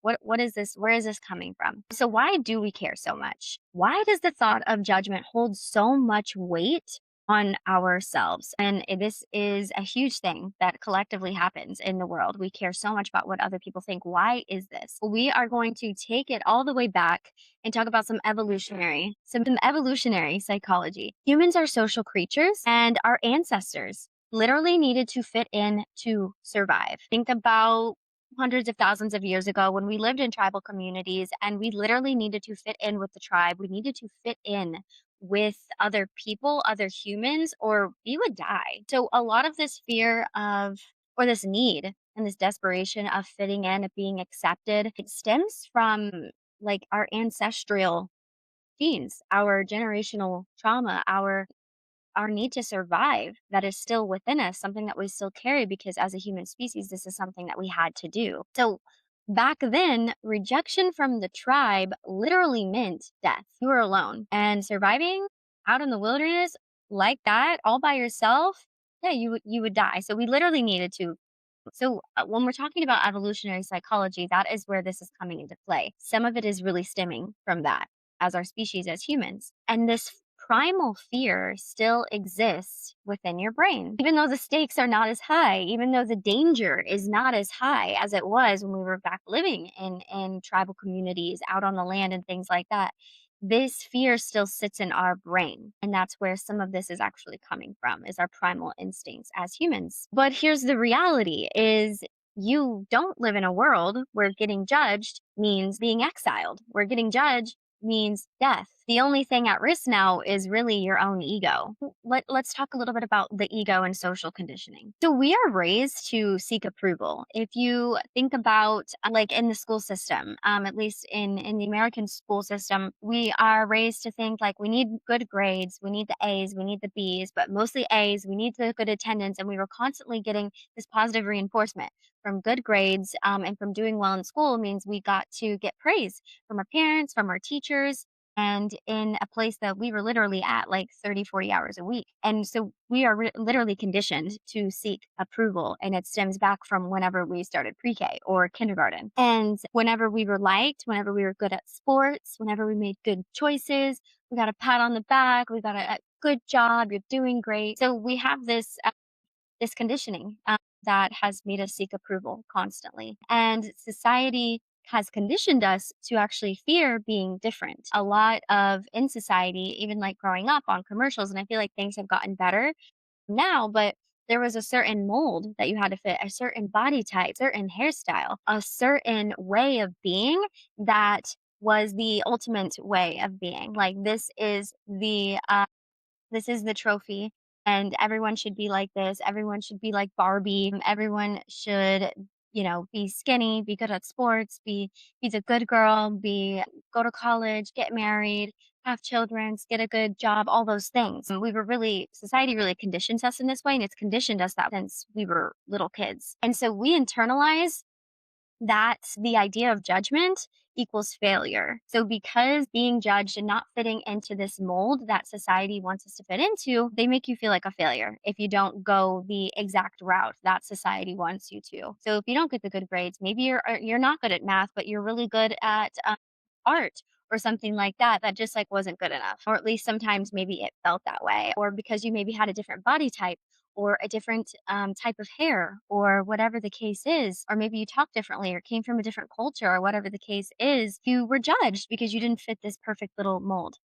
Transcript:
What is this? Where is this coming from? So why do we care so much? Why does the thought of judgment hold so much weight on ourselves? And this is a huge thing that collectively happens in the world. We care so much about what other people think. Why is this? We are going to take it all the way back and talk about some evolutionary psychology. Humans are social creatures, and our ancestors literally needed to fit in to survive. Think about hundreds of thousands of years ago when we lived in tribal communities and we literally needed to fit in with the tribe. We needed to fit in with other people, other humans, or we would die. So a lot of this fear of, or this need and this desperation of fitting in, of being accepted, it stems from like our ancestral genes, our generational trauma, our need to survive that is still within us, something that we still carry because as a human species, this is something that we had to do. So back then, rejection from the tribe literally meant death. You were alone and surviving out in the wilderness like that all by yourself. Yeah, you would die. So we literally needed to. So when we're talking about evolutionary psychology, that is where this is coming into play. Some of it is really stemming from that as our species, as humans. And this primal fear still exists within your brain. Even though the stakes are not as high, even though the danger is not as high as it was when we were back living in tribal communities out on the land and things like that, this fear still sits in our brain. And that's where some of this is actually coming from, is our primal instincts as humans. But here's the reality is you don't live in a world where getting judged means being exiled, where getting judged means death. The only thing at risk now is really your own ego. Let's talk a little bit about the ego and social conditioning. So we are raised to seek approval. If you think about like in the school system, at least in the American school system, we are raised to think like we need good grades, we need the A's, we need the B's, but mostly A's, we need the good attendance. And we were constantly getting this positive reinforcement from good grades and from doing well in school means we got to get praise from our parents, from our teachers, and in a place that we were literally at like 30, 40 hours a week. And so we are literally conditioned to seek approval. And it stems back from whenever we started pre K or kindergarten. And whenever we were liked, whenever we were good at sports, whenever we made good choices, we got a pat on the back, we got a good job, you're doing great. So we have this conditioning that has made us seek approval constantly. And society has conditioned us to actually fear being different. A lot of in society, even like growing up on commercials, and I feel like things have gotten better now, but there was a certain mold that you had to fit, a certain body type, certain hairstyle, a certain way of being that was the ultimate way of being. Like this is the trophy and everyone should be like this. Everyone should be like Barbie. Everyone should, be skinny, be good at sports, be the good girl, be go to college, get married, have children, get a good job, all those things. And we were really society really conditions us in this way and it's conditioned us that since we were little kids. And so we internalize that the idea of judgment equals failure. So because being judged and not fitting into this mold that society wants us to fit into, they make you feel like a failure if you don't go the exact route that society wants you to. So if you don't get the good grades, maybe you're not good at math, but you're really good at art or something like that that just like wasn't good enough, or at least sometimes maybe it felt that way, or because you maybe had a different body type or a different type of hair or whatever the case is, or maybe you talk differently or came from a different culture or whatever the case is, you were judged because you didn't fit this perfect little mold.